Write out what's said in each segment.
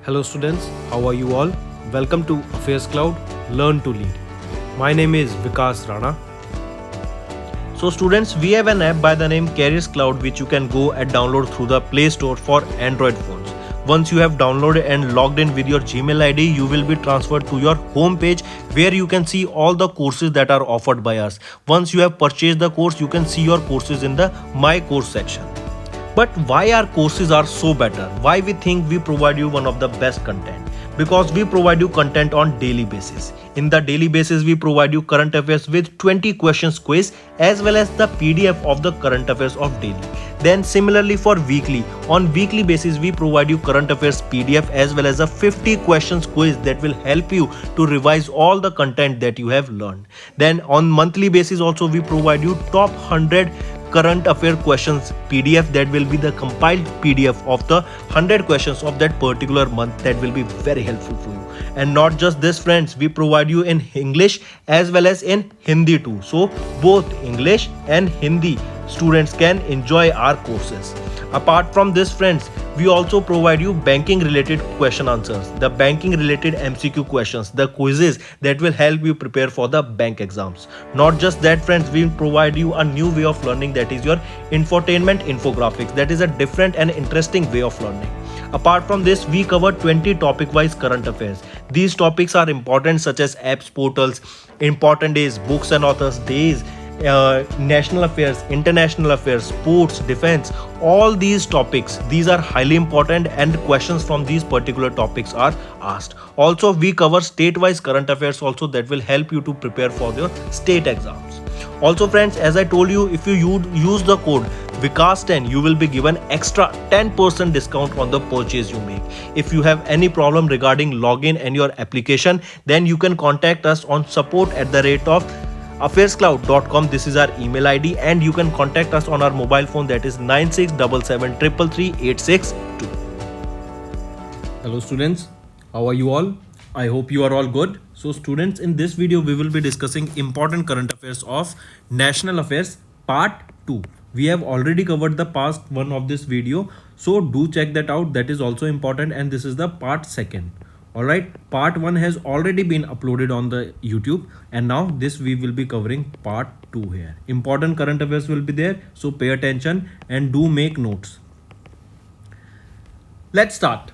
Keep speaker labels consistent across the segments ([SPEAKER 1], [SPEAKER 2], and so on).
[SPEAKER 1] Hello students, how are you all? Welcome to AffairsCloud, Learn to Lead. My name is Vikas Rana. So students, we have an app by the name AffairsCloud which you can go and download through the Play Store for Android phones. Once you have downloaded and logged in with your Gmail ID, you will be transferred to your home page where you can see all the courses that are offered by us. Once you have purchased the course, you can see your courses in the My Course section. But why our courses are so better? Why we think we provide you one of the best content? Because we provide you content on daily basis. In the daily basis, we provide you current affairs with 20 questions quiz as well as the PDF of the current affairs of daily. Then similarly for weekly, on weekly basis we provide you current affairs PDF as well as a 50 questions quiz that will help you to revise all the content that you have learned. Then on monthly basis also we provide you top 100 current affair questions PDF that will be the compiled PDF of the 100 questions of that particular month that will be very helpful for you. And not just this friends, we provide you in English as well as in Hindi too. So both English and Hindi students can enjoy our courses. Apart from this friends, we also provide you banking related question answers, the banking related MCQ questions, the quizzes that will help you prepare for the bank exams. Not just that friends, we provide you a new way of learning, that is your infotainment infographics. That is a different and interesting way of learning. Apart from this, we cover 20 topic wise current affairs. These topics are important such as apps, portals, important days, books and authors days, national affairs, international affairs, sports, defense, all these topics, these are highly important and questions from these particular topics are asked. Also we cover state-wise current affairs also that will help you to prepare for your state exams. Also friends, as I told you, if you use the code Vikas10, you will be given extra 10% discount on the purchase you make. If you have any problem regarding login and your application, then you can contact us on support@AffairsCloud.com. This is our email ID and you can contact us on our mobile phone, that is 9677333862. Hello students, how are you all? I hope you are all good. So students, in this video we will be discussing important current affairs of national affairs part 2. We have already covered the past one of this video, so do check that out. That is also important, and this is the part 2. Alright, part 1 has already been uploaded on the YouTube, and now this we will be covering part 2 here. Important current affairs will be there, so pay attention and do make notes. Let's start.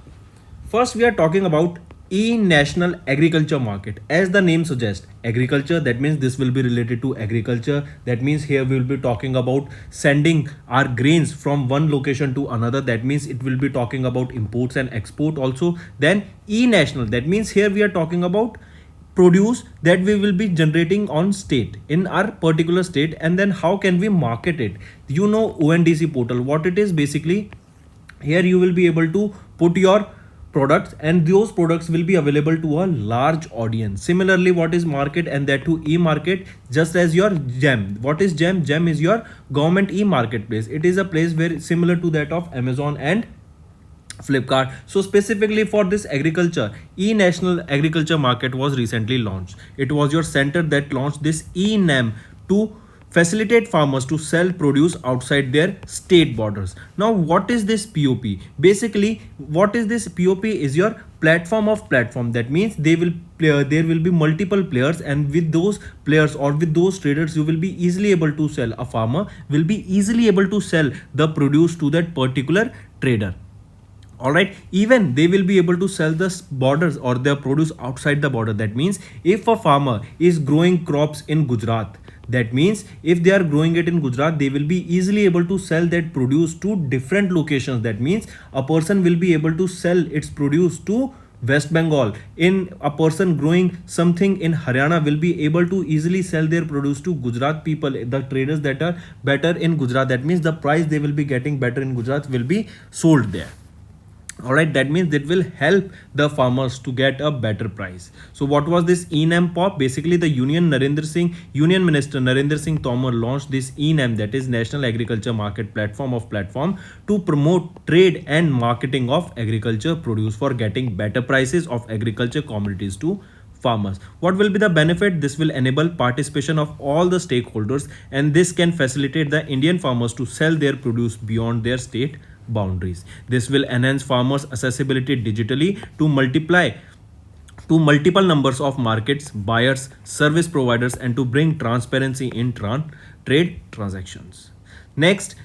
[SPEAKER 1] First we are talking about e-national agriculture market. As the name suggests, agriculture, that means this will be related to agriculture. That means here we will be talking about sending our grains from one location to another. That means it will be talking about imports and export also. Then e-national, that means here we are talking about produce that we will be generating on state in our particular state, and then how can we market it. You know ONDC portal, what it is basically. Here you will be able to put your products and those products will be available to a large audience. Similarly, what is market, and that to e-market, just as your GEM. What is GEM? GEM is your government e-marketplace. It is a place where similar to that of Amazon and Flipkart. So specifically for this agriculture, e-national agriculture market was recently launched. It was your center that launched this e-NAM to facilitate farmers to sell produce outside their state borders. Now what is this POP? Basically what is this POP is your platform of platform. That means there will be multiple players, and with those players or with those traders you will be easily able to sell. A farmer will be easily able to sell the produce to that particular trader. Alright, even they will be able to sell the borders or their produce outside the border. That means if a farmer is growing crops in Gujarat, that means if they are growing it in Gujarat, they will be easily able to sell that produce to different locations. That means a person will be able to sell its produce to West Bengal. In a person growing something in Haryana will be able to easily sell their produce to Gujarat people, the traders that are better in Gujarat. That means the price they will be getting better in Gujarat will be sold there. Alright, that means that will help the farmers to get a better price. So what was this e-NAM POP? Basically the Union Minister Narendra Singh Tomar launched this e-NAM, that is National Agriculture Market Platform to promote trade and marketing of agriculture produce for getting better prices of agriculture commodities to farmers. What will be the benefit? This will enable participation of all the stakeholders, and this can facilitate the Indian farmers to sell their produce beyond their state boundaries. This will enhance farmers' accessibility digitally to multiple numbers of markets, buyers, service providers, and to bring transparency in trade transactions. Next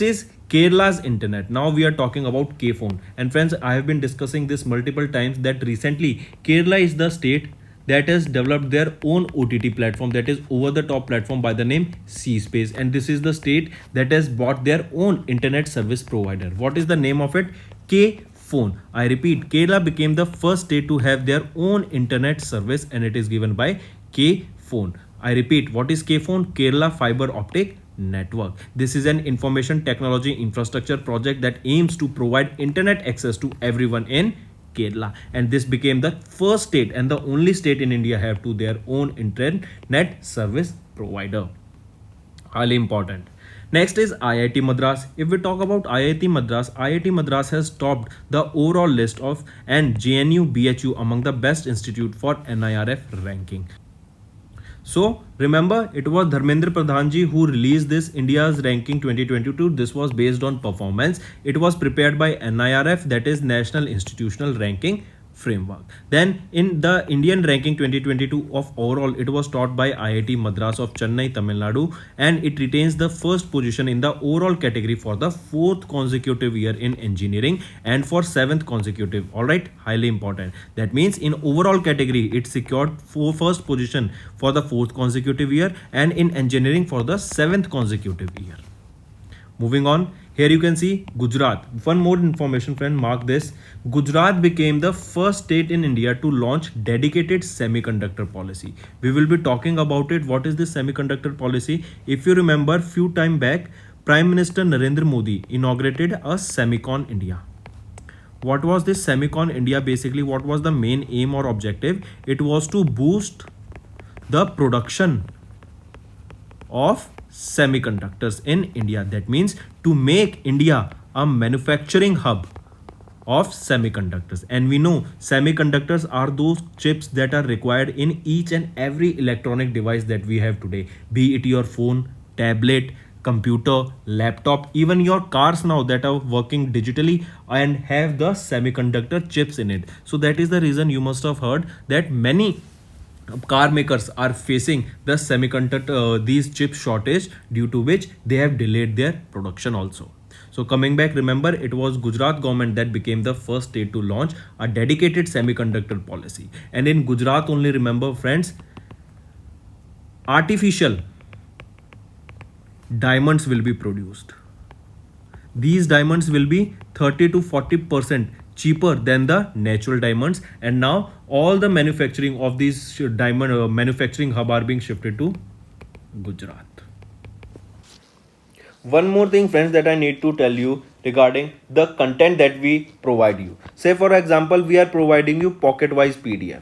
[SPEAKER 1] is Kerala's internet. Now we are talking about K-phone. And friends, I have been discussing this multiple times that recently Kerala is the state that has developed their own OTT platform, that is over the top platform by the name C Space, and this is the state that has bought their own internet service provider. What is the name of it? K Phone. I repeat, Kerala became the first state to have their own internet service and it is given by K Phone. I repeat, what is K Phone? Kerala Fiber Optic Network. This is an information technology infrastructure project that aims to provide internet access to everyone in Kerala, and this became the first state and the only state in India have to their own internet service provider. Highly important. Next is IIT Madras. If we talk about IIT Madras has topped the overall list of and JNU BHU among the best institute for NIRF ranking. So remember, it was Dharmendra Pradhan ji who released this India's ranking 2022. This was based on performance. It was prepared by NIRF, that is National Institutional Ranking Framework. Then in the Indian ranking 2022 of overall, it was taught by IIT Madras of Chennai, Tamil Nadu, and it retains the first position in the overall category for the fourth consecutive year in engineering and for seventh consecutive. All right, highly important. That means in overall category, it secured first position for the fourth consecutive year and in engineering for the seventh consecutive year. Moving on, here you can see Gujarat. One more information, friend, mark this. Gujarat became the first state in India to launch dedicated semiconductor policy. We will be talking about it. What is this semiconductor policy? If you remember, few time back, Prime Minister Narendra Modi inaugurated a Semicon India. What was this Semicon India? Basically, what was the main aim or objective? It was to boost the production of semiconductors in India. That means to make India a manufacturing hub of semiconductors. And we know semiconductors are those chips that are required in each and every electronic device that we have today, be it your phone, tablet, computer, laptop, even your cars now that are working digitally and have the semiconductor chips in it. So that is the reason you must have heard that many car makers are facing the semiconductor these chip shortage, due to which they have delayed their production also. So coming back, remember, it was Gujarat government that became the first state to launch a dedicated semiconductor policy. And in Gujarat only, remember friends, artificial diamonds will be produced. These diamonds will be 30 to 40% cheaper than the natural diamonds, and now all the manufacturing of these diamond manufacturing hub are being shifted to Gujarat. One more thing, friends, that I need to tell you regarding the content that we provide you. Say for example, we are providing you pocket wise PDF,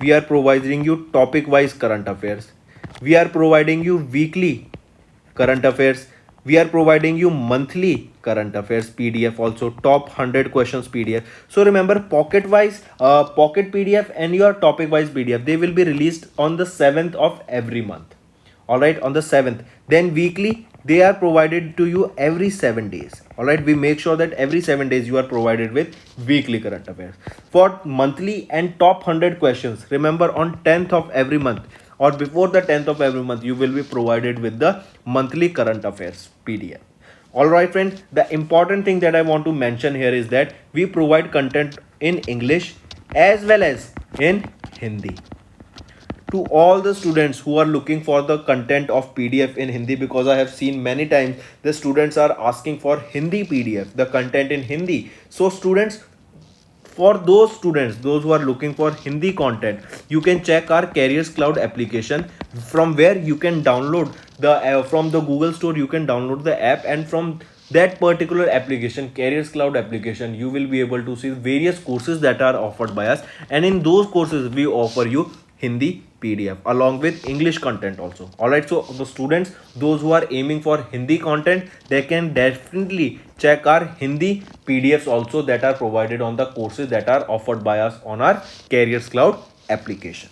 [SPEAKER 1] we are providing you topic wise current affairs, we are providing you weekly current affairs, we are providing you monthly current affairs PDF, also top 100 questions PDF. So remember, pocket wise pocket PDF and your topic wise PDF, they will be released on the 7th of every month. All right, on the 7th. Then weekly, they are provided to you every 7 days. All right, we make sure that every 7 days you are provided with weekly current affairs. For monthly and top 100 questions, remember, on 10th of every month or before the 10th of every month, you will be provided with the monthly current affairs PDF. All right, friends, the important thing that I want to mention here is that we provide content in English as well as in Hindi to all the students who are looking for the content of PDF in Hindi, because I have seen many times the students are asking for Hindi PDF, the content in Hindi. So students, for those students, those who are looking for Hindi content, you can check our AffairsCloud application, from where you can download the from the Google Store, you can download the app, and from that particular application, AffairsCloud application, you will be able to see various courses that are offered by us, and in those courses we offer you Hindi PDF along with English content also. All right, so the students, those who are aiming for Hindi content, they can definitely check our Hindi PDFs also that are provided on the courses that are offered by us on our AffairsCloud application.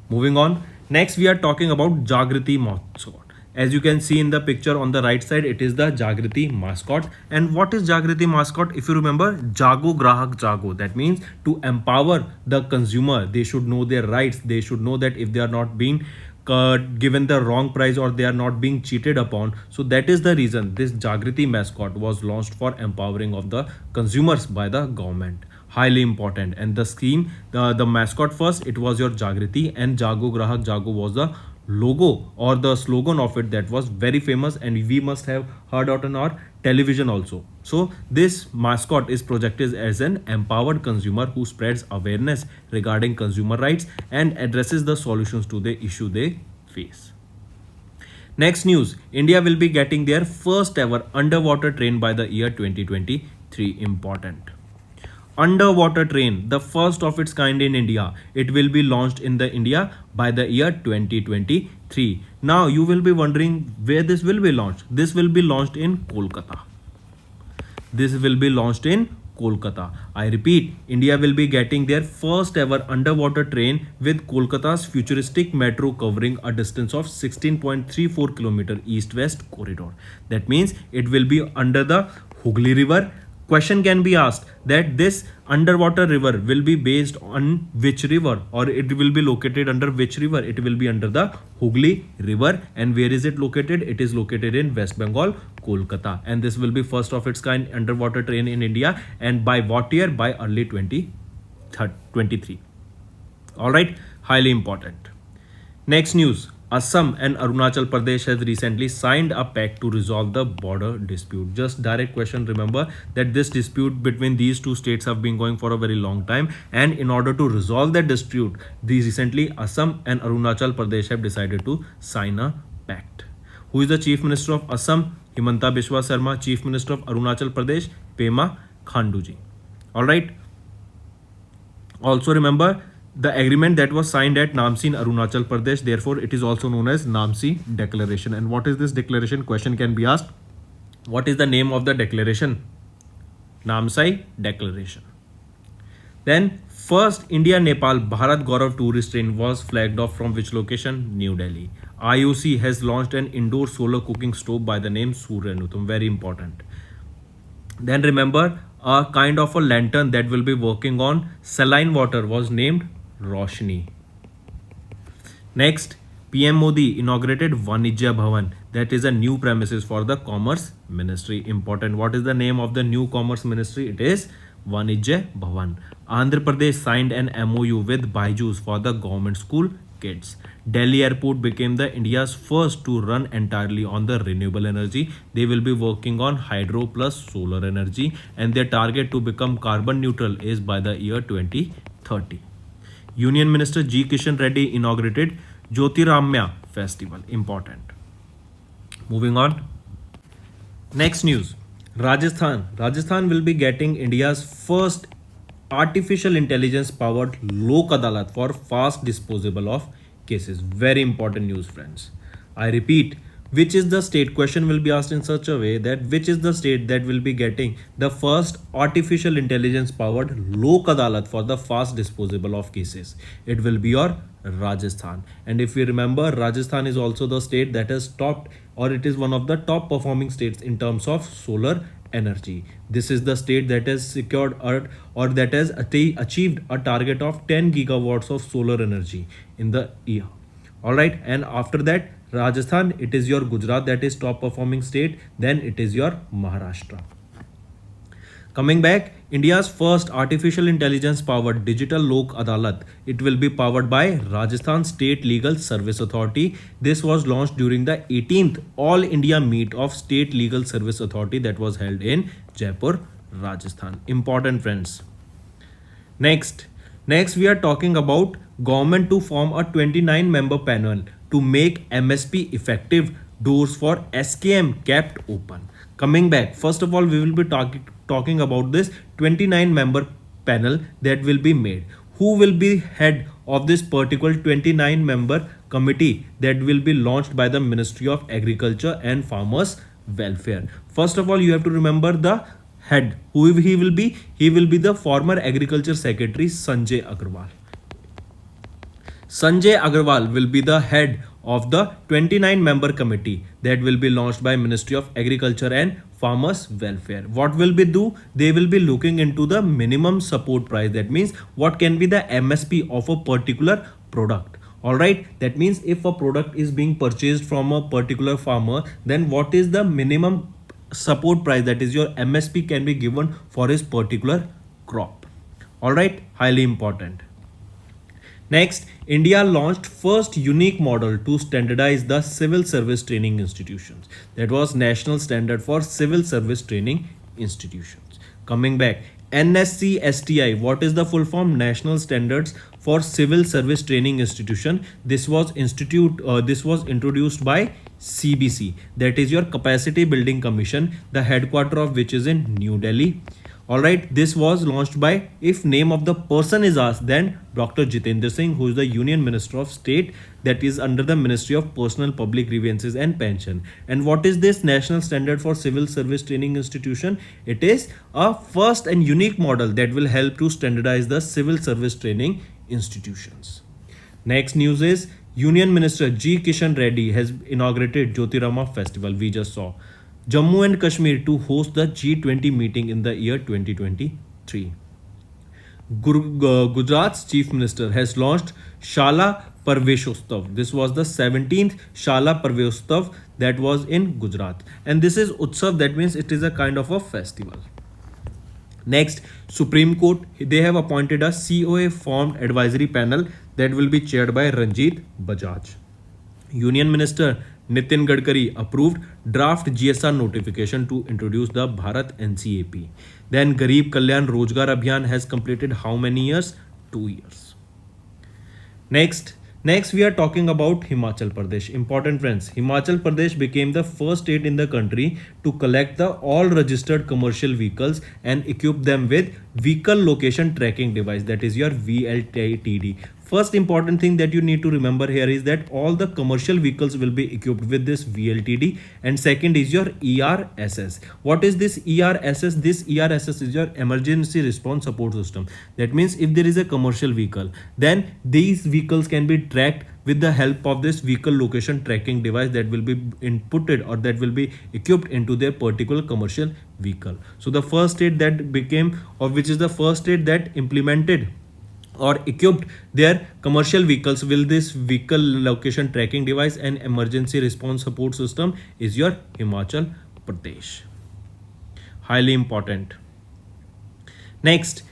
[SPEAKER 1] Moving on, next we are talking about Jagriti Mahotsav. As you can see in the picture on the right side, it is the Jagriti mascot. And what is Jagriti mascot? If you remember, Jago Grahak Jago. That means to empower the consumer, they should know their rights. They should know that if they are not being given the wrong price or they are not being cheated upon. So that is the reason this Jagriti mascot was launched for empowering of the consumers by the government. Highly important. And the scheme, the mascot first, it was your Jagriti, and Jago Grahak Jago was the logo or the slogan of it that was very famous, and we must have heard out on our television also. So this mascot is projected as an empowered consumer who spreads awareness regarding consumer rights and addresses the solutions to the issue they face. Next news, India will be getting their first ever underwater train by the year 2023. Important. Underwater train, the first of its kind in India. It will be launched in the India by the year 2023. Now you will be wondering where this will be launched. This will be launched in Kolkata. This will be launched in Kolkata. I repeat, India will be getting their first ever underwater train with Kolkata's futuristic metro covering a distance of 16.34 km east-west corridor. That means it will be under the Hooghly River. Question can be asked that this underwater river will be based on which river, or it will be located under which river? It will be under the Hooghly River. And where is it located? It is located in West Bengal, Kolkata. And this will be first of its kind underwater train in India. And by what year? By early 2023. All right, highly important. Next news. Assam and Arunachal Pradesh has recently signed a pact to resolve the border dispute. Just direct question, remember that this dispute between these two states have been going for a very long time, and in order to resolve that dispute, these recently Assam and Arunachal Pradesh have decided to sign a pact. Who is the Chief Minister of Assam? Himanta Biswa Sarma. Chief Minister of Arunachal Pradesh, Pema Khanduji. Alright. Also remember, the agreement that was signed at Namsi in Arunachal Pradesh, therefore it is also known as Namsi Declaration. And what is this declaration? Question can be asked. What is the name of the declaration? Namsai Declaration. Then first India-Nepal Bharat Gaurav tourist train was flagged off from which location? New Delhi. IOC has launched an indoor solar cooking stove by the name Suryanutam. Very important. Then remember, a kind of a lantern that will be working on saline water was named Roshni. Next, PM Modi inaugurated Vanijya Bhavan, that is a new premises for the Commerce Ministry. Important. What is the name of the new Commerce Ministry? It is Vanijya Bhavan. Andhra Pradesh signed an MOU with Byju's for the government school kids. Delhi Airport became the India's first to run entirely on the renewable energy. They will be working on hydro plus solar energy, and their target to become carbon neutral is by the year 2030. Union Minister G. Kishan Reddy inaugurated Jyotirhamya Festival. Important. Moving on. Next news. Rajasthan. Rajasthan will be getting India's first artificial intelligence powered Lok Adalat for fast disposal of cases. Very important news, friends. I repeat, which is the state? Question will be asked in such a way that which is the state that will be getting the first artificial intelligence powered Lok Adalat for the fast disposal of cases? It will be your Rajasthan. And if you remember, Rajasthan is also the state that has topped, or it is one of the top performing states in terms of solar energy. This is the state that has secured or that has achieved a target of 10 gigawatts of solar energy in the year. All right, and after that, Rajasthan, it is your Gujarat that is top performing state. Then it is your Maharashtra. Coming back, India's first artificial intelligence powered digital Lok Adalat. It will be powered by Rajasthan State Legal Service Authority. This was launched during the 18th All India Meet of State Legal Service Authority that was held in Jaipur, Rajasthan. Important, friends. Next we are talking about government to form a 29-member panel to make MSP effective, doors for SKM kept open. Coming back, first of all, we will be talking about this 29-member panel that will be made. Who will be head of this particular 29-member committee that will be launched by the Ministry of Agriculture and Farmers Welfare? First of all, you have to remember the head. Who he will be? He will be the former Agriculture Secretary Sanjay Agarwal. Sanjay Agarwal will be the head of the 29-member committee that will be launched by Ministry of Agriculture and Farmers Welfare. What will be do? They will be looking into the minimum support price. That means what can be the MSP of a particular product. All right, that means if a product is being purchased from a particular farmer, then what is the minimum support price, that is your MSP, can be given for his particular crop. All right, highly important. Next, India launched first unique model to standardize the civil service training institutions. That was National Standard for Civil Service Training Institutions. Coming back, NSC STI, what is the full form? National Standards for Civil Service Training Institution. This was introduced by CBC, that is your Capacity Building Commission, the headquarter of which is in New Delhi. All right, this was launched by, if name of the person is asked, then Dr. Jitendra Singh, who is the Union Minister of State, that is under the Ministry of Personal Public Grievances and Pension. And what is this National Standard for Civil Service Training Institution? It is a first and unique model that will help to standardize the civil service training institutions. Next news is Union Minister G. Kishan Reddy has inaugurated Jyotirama Festival. We just saw Jammu and Kashmir to host the G20 meeting in the year 2023. Gujarat's Chief Minister has launched Shala Parveshotsav. This was the 17th Shala Parveshotsav that was in Gujarat. And this is Utsav, that means it is a kind of a festival. Next, Supreme Court, they have appointed a COA formed advisory panel that will be chaired by Ranjit Bajaj. Union Minister Nitin Gadkari approved draft GSR notification to introduce the Bharat NCAP. Then Garib Kalyan Rozgar Abhiyan has completed how many years? 2 years. Next we are talking about Himachal Pradesh. Important friends, Himachal Pradesh became the first state in the country to collect the all registered commercial vehicles and equip them with vehicle location tracking device, that is your VLTD. First important thing that you need to remember here is that all the commercial vehicles will be equipped with this VLTD, and second is your ERSS. What is this ERSS? This ERSS is your emergency response support system. That means if there is a commercial vehicle, then these vehicles can be tracked with the help of this vehicle location tracking device that will be inputted or that will be equipped into their particular commercial vehicle. So the first state that became, or which is the first state that implemented or equipped their commercial vehicles with this vehicle location tracking device and emergency response support system is your Himachal Pradesh. Highly important. Next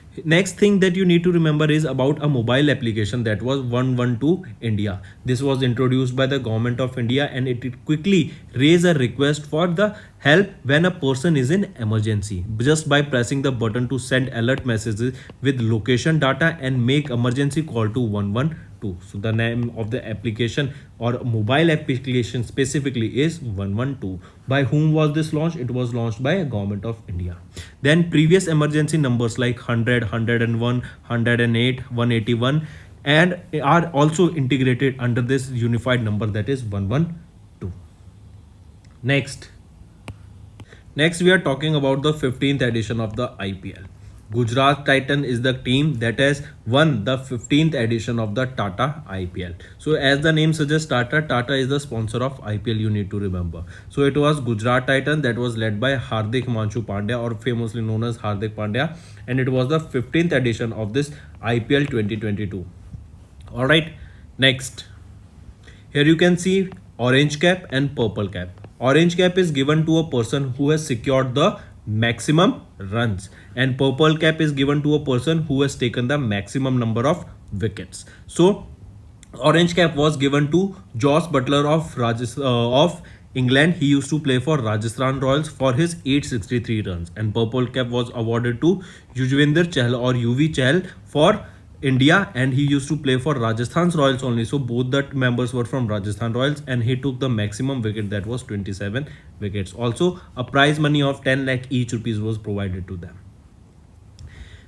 [SPEAKER 1] thing that you need to remember is about a mobile application that was 112 India. This was introduced by the government of India, and it quickly raised a request for the help when a person is in emergency just by pressing the button to send alert messages with location data and make emergency call to 112. So the name of the application or mobile application specifically is 112. By whom was this launched? It was launched by government of India. Then previous emergency numbers like 100, 101, 108, 181 and are also integrated under this unified number, that is 112. Next we are talking about the 15th edition of the IPL. Gujarat Titan is the team that has won the 15th edition of the Tata IPL. So as the name suggests, Tata is the sponsor of IPL, you need to remember. So it was Gujarat Titan that was led by Hardik Himanshu Pandya, or famously known as Hardik Pandya, and it was the 15th edition of this IPL 2022. Alright, next. Here you can see orange cap and purple cap. Orange cap is given to a person who has secured the maximum runs, and purple cap is given to a person who has taken the maximum number of wickets. So orange cap was given to Josh Butler of England. He used to play for Rajasthan Royals for his 863 runs, and purple cap was awarded to Yuzvendra Chahal or UV Chahal for India, and he used to play for Rajasthan Royals only. So both the members were from Rajasthan Royals, and he took the maximum wicket, that was 27 wickets. Also a prize money of 10 lakh each rupees was provided to them.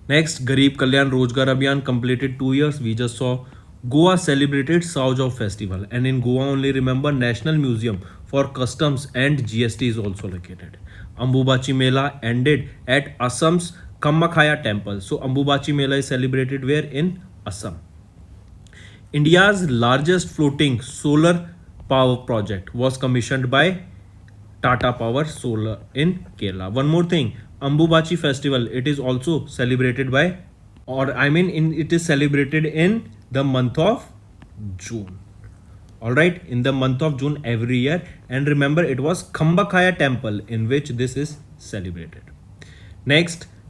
[SPEAKER 1] Next, Garib Kalyan Rozgar Abhiyan completed 2 years. We just saw Goa celebrated Saujav festival, and in Goa only, remember, National Museum for Customs and GST is also located. Ambubachi Mela ended at Assam's Kamakhaya temple. So Ambubachi Mela is celebrated where? In Assam. India's largest floating solar power project was commissioned by Tata Power Solar in Kerala. One more thing, Ambubachi festival, it is also celebrated by, or I mean it is celebrated in the month of June. All right, in the month of June every year. And remember, it was Khambakaya temple in which this is celebrated.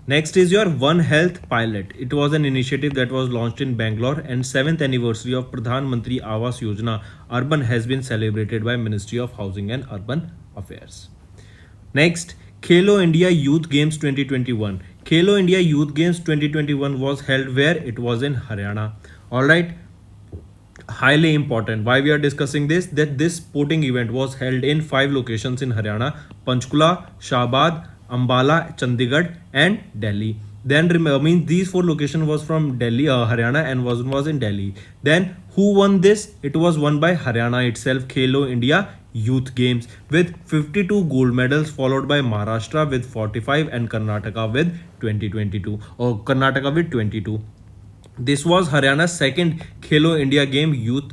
[SPEAKER 1] Next is your One Health pilot. It was an initiative that was launched in Bangalore, and 7th anniversary of Pradhan Mantri Awas Yojana Urban has been celebrated by Ministry of Housing and Urban Affairs. Next, Khelo India Youth Games 2021. Khelo India Youth Games 2021 was held where? It was in Haryana. All right, highly important. Why we are discussing this? That this sporting event was held in 5 locations in Haryana: Panchkula, Shahbad, Ambala, Chandigarh and Delhi. Then remember, means these 4 locations was from Delhi, Haryana, and was in Delhi. Then who won this? It was won by Haryana itself, Khelo India Youth Games, with 52 gold medals, followed by Maharashtra with 45 and Karnataka with 22. This was Haryana's second Khelo India Game Youth.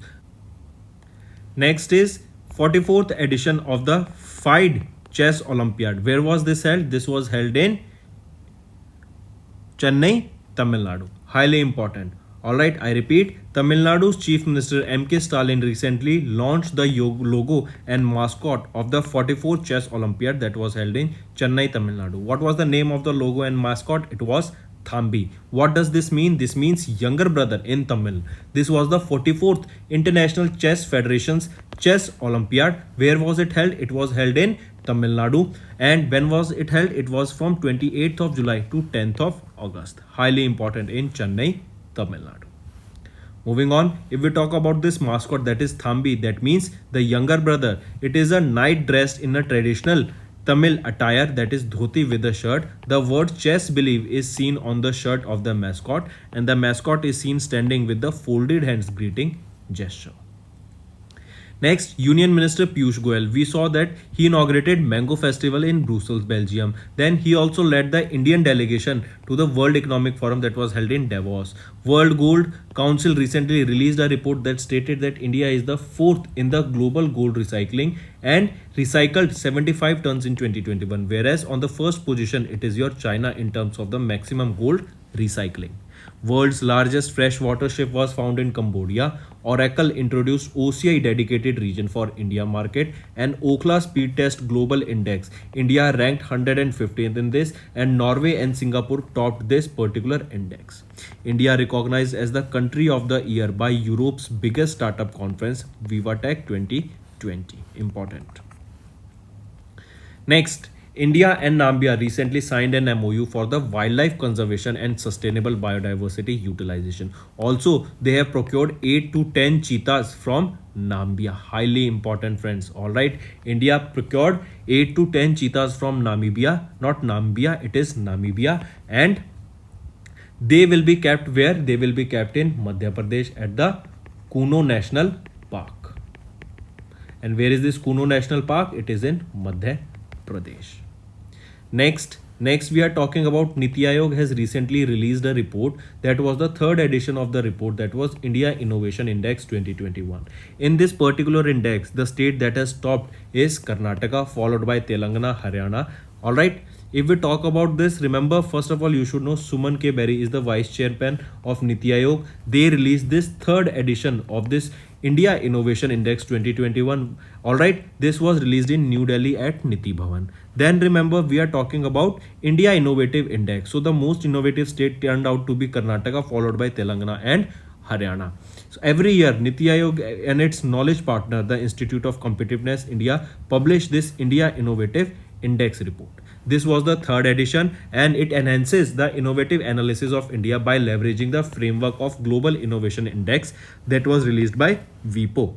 [SPEAKER 1] Next is 44th edition of the FIDE Chess Olympiad. Where was this held? This was held in Chennai, Tamil Nadu. Highly important. Alright, I repeat, Tamil Nadu's Chief Minister M.K. Stalin recently launched the logo and mascot of the 44th Chess Olympiad that was held in Chennai, Tamil Nadu. What was the name of the logo and mascot? It was Thambi. What does this mean? This means younger brother in Tamil. This was the 44th International Chess Federation's Chess Olympiad. Where was it held? It was held in Tamil Nadu. And when was it held? It was from 28th of July to 10th of August. Highly important in Chennai, Tamil Nadu. Moving on, if we talk about this mascot, that is Thambi, that means the younger brother. It is a knight dressed in a traditional Tamil attire, that is dhoti with a shirt. The word chess believe is seen on the shirt of the mascot, and the mascot is seen standing with the folded hands greeting gesture. Next, Union Minister Piyush Goyal. We saw that he inaugurated Mango Festival in Brussels, Belgium. Then he also led the Indian delegation to the World Economic Forum that was held in Davos. World Gold Council recently released a report that stated that India is the 4th in the global gold recycling and recycled 75 tons in 2021, whereas on the first position it is your China in terms of the maximum gold recycling. World's largest freshwater ship was found in Cambodia. Oracle introduced OCI dedicated region for India market, and Ookla Speed Test Global Index. India ranked 115th in this, and Norway and Singapore topped this particular index. India recognized as the country of the year by Europe's biggest startup conference, VivaTech 2020. Important. Next, India and Namibia recently signed an MOU for the wildlife conservation and sustainable biodiversity utilization. Also, they have procured 8 to 10 cheetahs from Namibia. Highly important, friends. Alright, India procured 8 to 10 cheetahs from Namibia. Not Namibia, it is Namibia. And they will be kept where? They will be kept in Madhya Pradesh at the Kuno National Park. And where is this Kuno National Park? It is in Madhya Pradesh. Next we are talking about Niti Aayog has recently released a report that was the 3rd edition of the report, that was India Innovation Index 2021. In this particular index, the state that has topped is Karnataka, followed by Telangana, Haryana. Alright, if we talk about this, remember, first of all, you should know Suman K. Berry is the vice chairman of Niti Aayog. They released this 3rd edition of this India Innovation Index 2021. Alright, this was released in New Delhi at Niti Bhavan. Then remember, we are talking about India Innovative Index. So the most innovative state turned out to be Karnataka, followed by Telangana and Haryana. So every year, Niti Aayog and its knowledge partner, the Institute of Competitiveness India, publish this India Innovative Index report. This was the 3rd edition, and it enhances the innovative analysis of India by leveraging the framework of Global Innovation Index that was released by WIPO.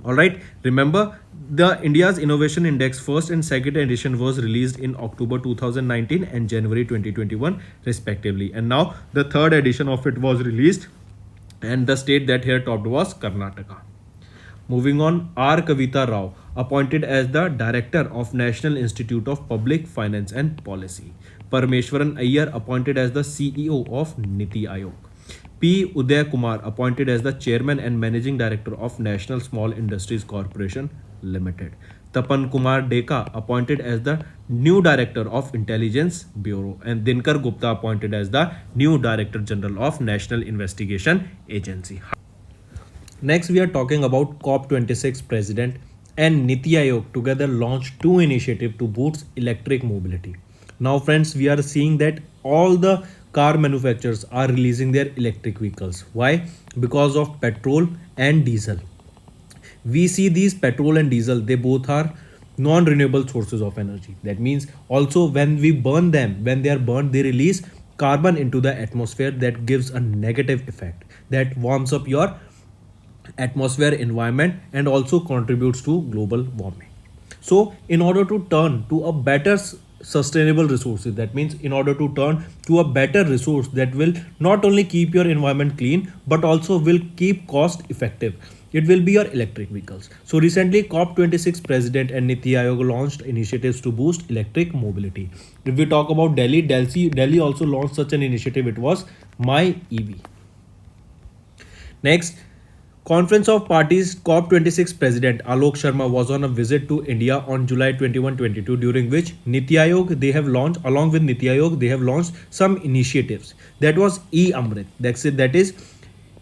[SPEAKER 1] Alright, remember, the India's Innovation Index 1st and 2nd edition was released in October 2019 and January 2021 respectively. And now the 3rd edition of it was released, and the state that here topped was Karnataka. Moving on, R. Kavita Rao, appointed as the Director of National Institute of Public Finance and Policy. Parameshwaran Iyer, appointed as the CEO of Niti Aayog. P. Uday Kumar appointed as the chairman and managing director of National Small Industries Corporation Limited. Tapan Kumar Deka appointed as the new director of Intelligence Bureau, and Dinkar Gupta appointed as the new director general of National Investigation Agency. Next, we are talking about COP26 president and Niti Aayog together launched two initiatives to boost electric mobility. Now, friends, we are seeing that all the car manufacturers are releasing their electric vehicles. Why? Because of petrol and diesel. We see these petrol and diesel, they both are non-renewable sources of energy. That means also when we burn them, when they are burned, they release carbon into the atmosphere that gives a negative effect that warms up your atmosphere environment and also contributes to global warming. So in order to turn to a better sustainable resources, that means in order to turn to a better resource that will not only keep your environment clean but also will keep cost effective, it will be your electric vehicles. So recently COP26 president and Niti Aayog launched initiatives to boost electric mobility. If we talk about Delhi also launched such an initiative. It was My EV. Next, Conference of Parties COP26 President Alok Sharma was on a visit to India on July 21-22, during which Niti Aayog along with Niti Aayog they have launched some initiatives. That was E-Amrit. That is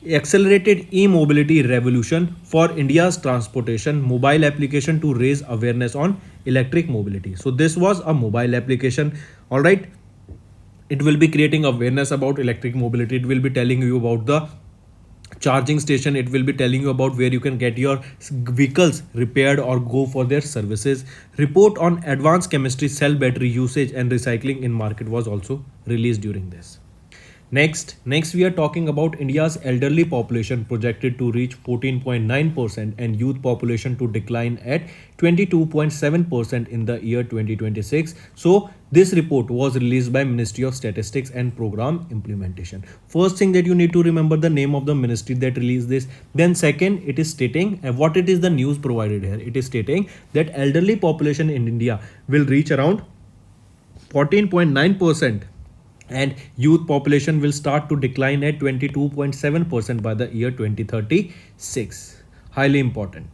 [SPEAKER 1] accelerated e-mobility revolution for India's transportation mobile application to raise awareness on electric mobility. So this was a mobile application. All right, it will be creating awareness about electric mobility. It will be telling you about the charging station. It will be telling you about where you can get your vehicles repaired or go for their services. Report on advanced chemistry, cell battery usage and recycling in market was also released during this. Next we are talking about India's elderly population projected to reach 14.9% and youth population to decline at 22.7% in the year 2026. So this report was released by Ministry of Statistics and Program Implementation. First thing that you need to remember the name of the ministry that released this. Then second, it is stating what it is the news provided here. It is stating that elderly population in India will reach around 14.9% and youth population will start to decline at 22.7% by the year 2036. Highly important.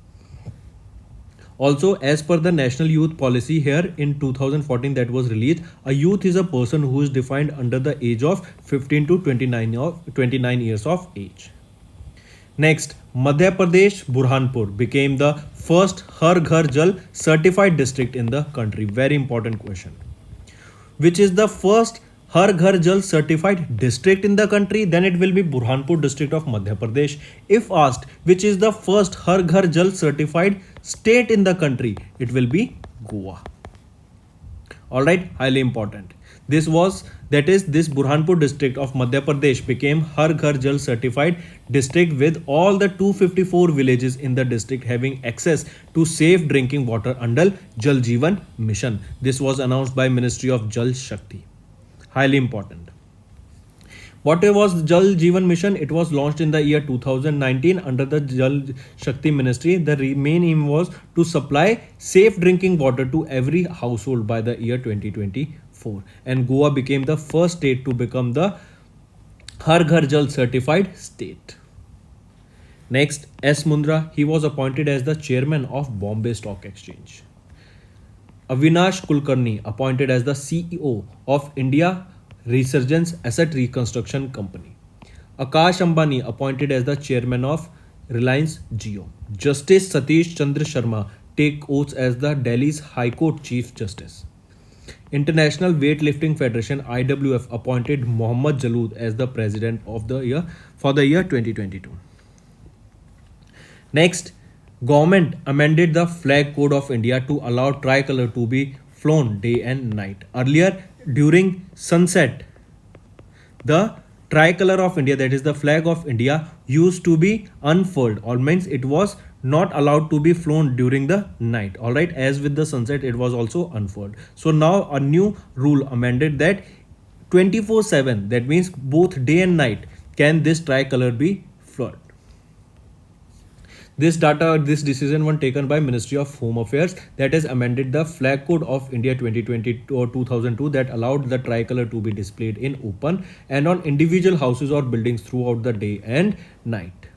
[SPEAKER 1] Also, as per the National Youth Policy here in 2014 that was released, a youth is a person who is defined under the age of 15 to 29 years of age. Next, Madhya Pradesh Burhanpur became the first Har Ghar Jal certified district in the country. Very important question. Which is the first Har Ghar Jal certified district in the country? Then it will be Burhanpur district of Madhya Pradesh. If asked which is the first Har Ghar Jal certified state in the country, it will be Goa. Alright, highly important. This Burhanpur district of Madhya Pradesh became Har Ghar Jal certified district with all the 254 villages in the district having access to safe drinking water under Jal Jeevan Mission. This was announced by Ministry of Jal Shakti. Highly important. What was Jal Jeevan Mission? It was launched in the year 2019 under the Jal Shakti Ministry. The main aim was to supply safe drinking water to every household by the year 2024. And Goa became the first state to become the Har Ghar Jal certified state. Next, S. Mundra, he was appointed as the chairman of Bombay Stock Exchange. Avinash Kulkarni appointed as the CEO of India Resurgence Asset Reconstruction Company. Akash Ambani appointed as the chairman of Reliance Jio. Justice Satish Chandra Sharma take oaths as the Delhi's High Court Chief Justice. International Weightlifting Federation IWF appointed Mohammad Jaloud as the president of the year for the year 2022. Next, government amended the flag code of India to allow tricolor to be flown day and night. Earlier, during sunset, the tricolor of India, that is the flag of India, used to be unfurled, or means it was not allowed to be flown during the night. All right, as with the sunset, it was also unfurled. So now a new rule amended that 24/7, that means both day and night, can this tricolor be furled. This decision was taken by Ministry of Home Affairs, that has amended the Flag Code of India 2020 or 2002, that allowed the tricolor to be displayed in open and on individual houses or buildings throughout the day and night.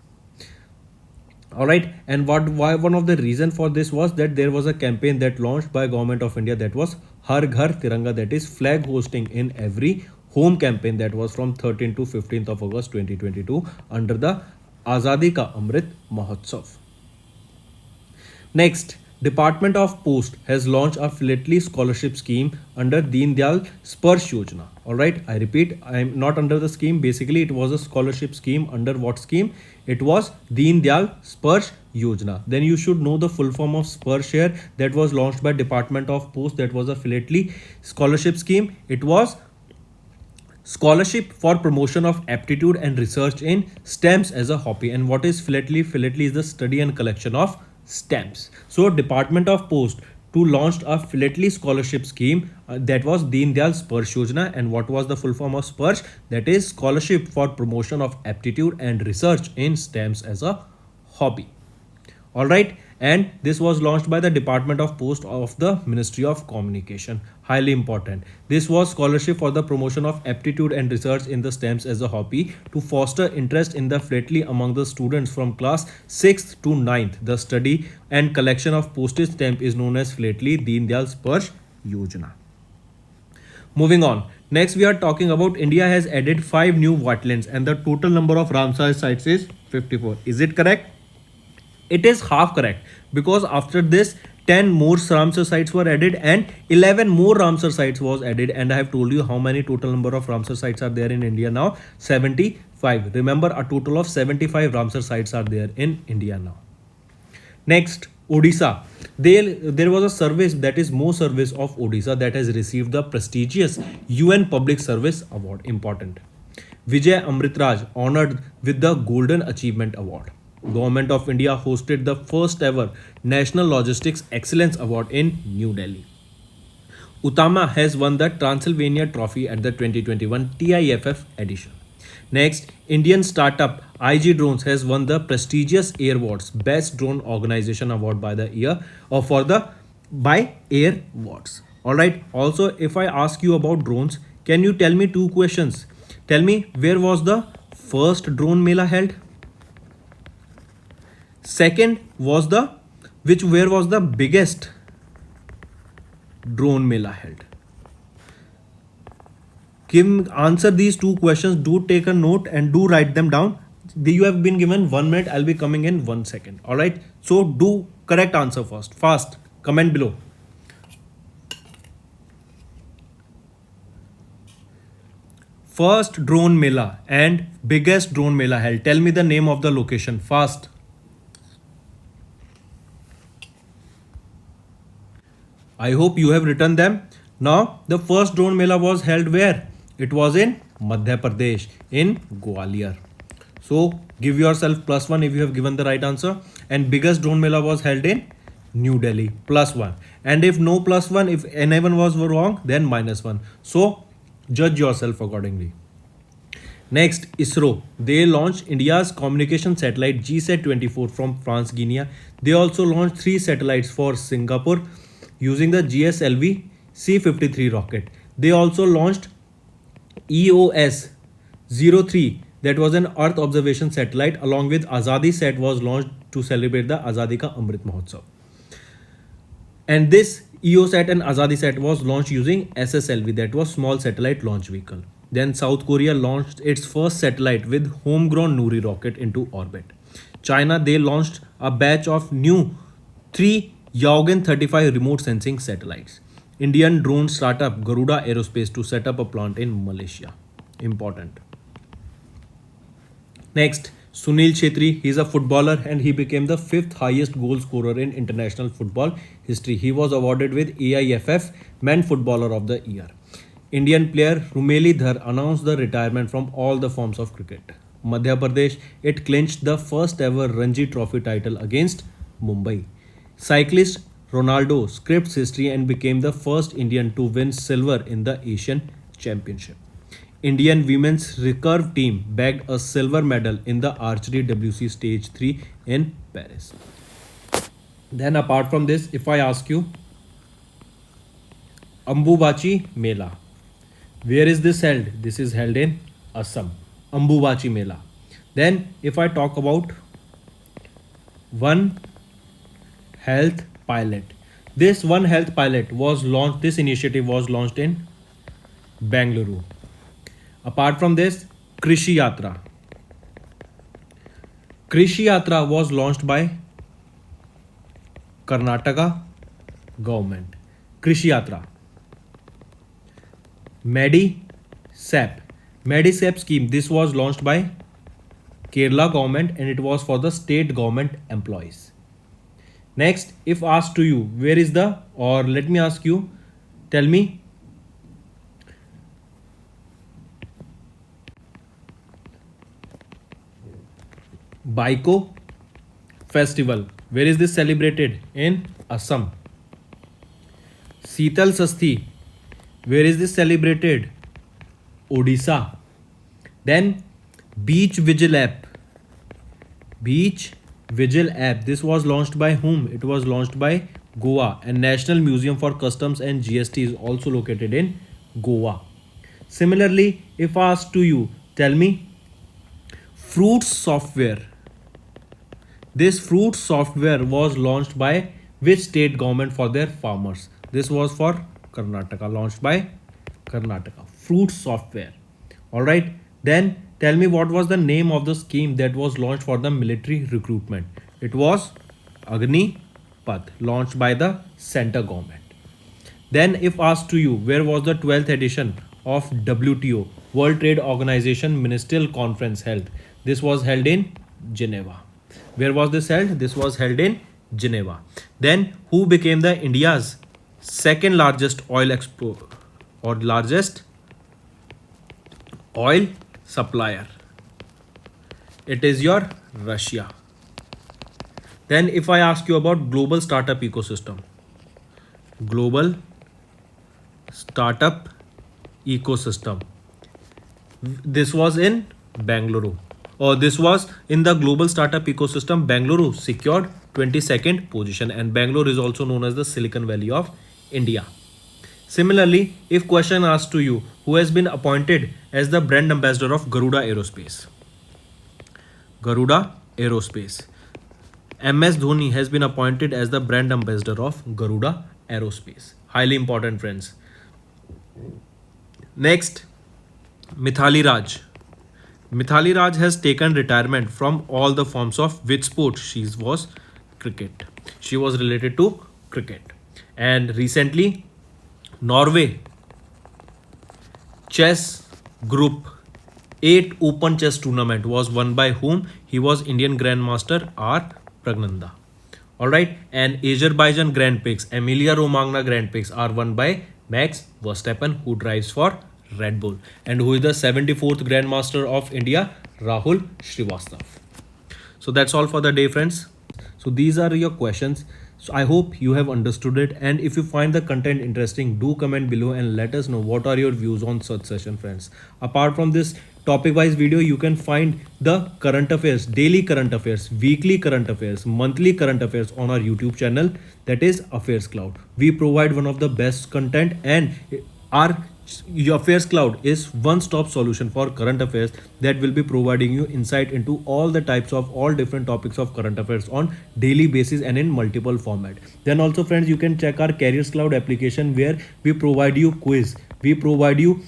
[SPEAKER 1] All right, and why one of the reason for this was that there was a campaign that launched by Government of India, that was Har Ghar Tiranga, that is flag hosting in every home campaign, that was from 13th to 15th of August 2022 under the Azadi Ka Amrit Mahotsav. Next, Department of Post has launched a philately scholarship scheme under Deen Dayal Sparsh Yojana. Alright, I repeat, I am not under the scheme. Basically, it was a scholarship scheme. Under what scheme? It was Deen Dayal Sparsh Yojana. Then you should know the full form of Sparsh here. That was launched by Department of Post. That was a philately scholarship scheme. It was scholarship for promotion of aptitude and research in stamps as a hobby. And what is philately? Philately is the study and collection of stamps. So Department of Post to launched a philately scholarship scheme, that was Deen Dayal Sparsh Yojana. And what was the full form of Sparsh? That is scholarship for promotion of aptitude and research in stamps as a hobby. All right, and this was launched by the Department of Post of the Ministry of Communication. Highly important. This was scholarship for the promotion of aptitude and research in the stamps as a hobby to foster interest in the philately among the students from class 6th to 9th. The study and collection of postage stamp is known as philately Deen Dayal Sparsh Yojana. Moving on. Next, we are talking about India has added 5 new wetlands and the total number of Ramsar sites is 54. Is it correct? It is half correct, because after this 10 more Ramsar sites were added and 11 more Ramsar sites was added, and I have told you how many total number of Ramsar sites are there in India now. 75. Remember, a total of 75 Ramsar sites are there in India now. Next, Odisha. There was a service, that is Mo Service of Odisha, that has received the prestigious UN Public Service Award. Important. Vijay Amritraj honored with the Golden Achievement Award. Government of India hosted the first ever National Logistics Excellence Award in New Delhi. Utama has won the Transylvania Trophy at the 2021 TIFF edition. Next, Indian startup IG Drones has won the prestigious Airwards Best Drone Organization Award by the year or for the by Airwards. All right. Also, if I ask you about drones, can you tell me 2 questions? Tell me, where was the first drone mela held? Second was where was the biggest drone mela held? Answer these 2 questions. Do take a note and do write them down. You have been given 1 minute. I'll be coming in 1 second. All right. So do correct answer first. Fast. Comment below. First drone mela and biggest drone mela held. Tell me the name of the location. Fast. I hope you have written them. Now, the first drone mela was held where? It was in Madhya Pradesh, in Gwalior. So, give yourself +1 if you have given the right answer. And biggest drone mela was held in New Delhi, +1. And if no +1, if anyone was wrong, then -1. So, judge yourself accordingly. Next, ISRO. They launched India's communication satellite GSAT-24 from France, Guinea. They also launched 3 satellites for Singapore using the GSLV C-53 rocket. They also launched EOS-03, that was an Earth observation satellite, along with Azadi Sat was launched to celebrate the Azadi Ka Amrit Mahotsav. And this EOSat and Azadi Sat was launched using SSLV, that was Small Satellite Launch Vehicle. Then South Korea launched its first satellite with homegrown Nuri rocket into orbit. China, they launched a batch of new 3 Yaogan 35 remote sensing satellites. Indian drone startup Garuda Aerospace to set up a plant in Malaysia. Important. Next, Sunil Chhetri. He is a footballer and he became the 5th highest goal scorer in international football history. He was awarded with AIFF Man Footballer of the Year. Indian player Rumeli Dhar announced the retirement from all the forms of cricket. Madhya Pradesh, it clinched the first ever Ranji Trophy title against Mumbai. Cyclist Ronaldo scripts history and became the first Indian to win silver in the Asian Championship. Indian women's recurve team bagged a silver medal in the archery WC Stage 3 in Paris. Then apart from this, if I ask you, Ambubachi Mela. Where is this held? This is held in Assam. Ambubachi Mela. Then if I talk about One Health Pilot. This One Health Pilot was launched, this initiative was launched in Bangalore. Apart from this, Krishi Yatra. Krishi Yatra was launched by Karnataka government. Krishi Yatra. MediSap. MediSap scheme. This was launched by Kerala government and it was for the state government employees. Next, if asked to you, where is the, or let me ask you, tell me, Baiko festival. Where is this celebrated? In Assam. Sital Sasti. Where is this celebrated? Odisha. Then Beach Vigil app. Beach Vigil app. This was launched by whom? It was launched by Goa, and National Museum for Customs and GST is also located in Goa. Similarly, if asked to you, tell me, Fruits software. This fruit software was launched by which state government for their farmers? This was for Karnataka, launched by Karnataka. Fruit software. Alright. Then tell me, what was the name of the scheme that was launched for the military recruitment? It was Agni Path, launched by the center government. Then if asked to you, where was the 12th edition of WTO, World Trade Organization Ministerial Conference held? This was held in Geneva. Where was this held? This was held in Geneva. Then who became the India's second largest oil export or largest oil supplier? It is your Russia. Then if I ask you about global startup ecosystem. Global startup ecosystem. This was in Bangalore. Or this was in the global startup ecosystem. Bangalore secured 22nd position, and Bangalore is also known as the Silicon Valley of India. Similarly, if question asked to you, who has been appointed as the brand ambassador of Garuda Aerospace? Garuda Aerospace. MS Dhoni has been appointed as the brand ambassador of Garuda Aerospace. Highly important, friends. Next, Mithali Raj. Mithali Raj has taken retirement from all the forms of which sport? She was cricket. She was related to cricket. And recently, Norway chess group 8 open chess tournament was won by whom? He was Indian Grandmaster R. Pragnanda. Alright, and Azerbaijan Grand Prix, Emilia Romagna Grand Prix are won by Max Verstappen, who drives for Red Bull. And who is the 74th Grandmaster of India? Rahul Srivastav. So that's all for the day, friends. So these are your questions. So I hope you have understood it, and if you find the content interesting, do comment below and let us know what are your views on such session, friends. Apart from this topic wise video, you can find the current affairs, daily current affairs, weekly current affairs, monthly current affairs on our YouTube channel, that is AffairsCloud. We provide one of the best content, and our AffairsCloud is one-stop solution for current affairs that will be providing you insight into all the types of all different topics of current affairs on daily basis and in multiple format. Then also, friends, you can check our CareersCloud application where we provide you quiz. We provide you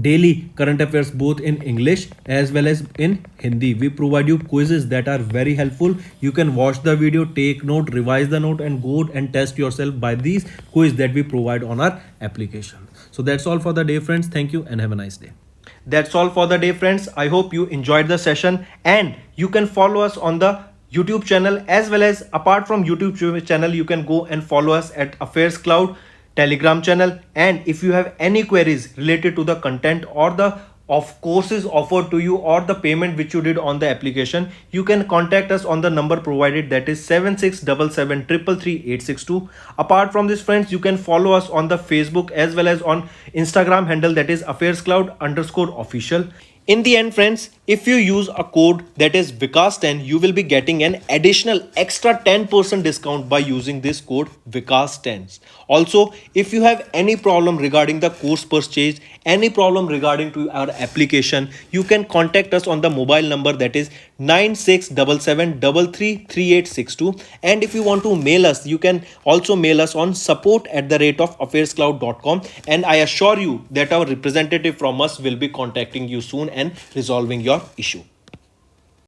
[SPEAKER 1] daily current affairs both in English as well as in Hindi. We provide you quizzes that are very helpful. You can watch the video, take note, revise the note, and go and test yourself by these quiz that we provide on our application. So that's all for the day, friends. Thank you and have a nice day. That's all for the day, friends. I hope you enjoyed the session, and you can follow us on the YouTube channel, as well as apart from YouTube channel, you can go and follow us at AffairsCloud Telegram channel. And if you have any queries related to the content or the of courses offered to you or the payment which you did on the application, you can contact us on the number provided, that is 7677333862. Apart from this friends, you can follow us on the Facebook as well as on Instagram handle, that is AffairsCloud_official. In the end friends, if you use a code that is Vikas10, you will be getting an additional extra 10% discount by using this code Vikas10. Also, if you have any problem regarding the course purchase, any problem regarding to our application, you can contact us on the mobile number, that is 9677333862. And if you want to mail us, you can also mail us on support@affairscloud.com, and I assure you that our representative from us will be contacting you soon and resolving your issue.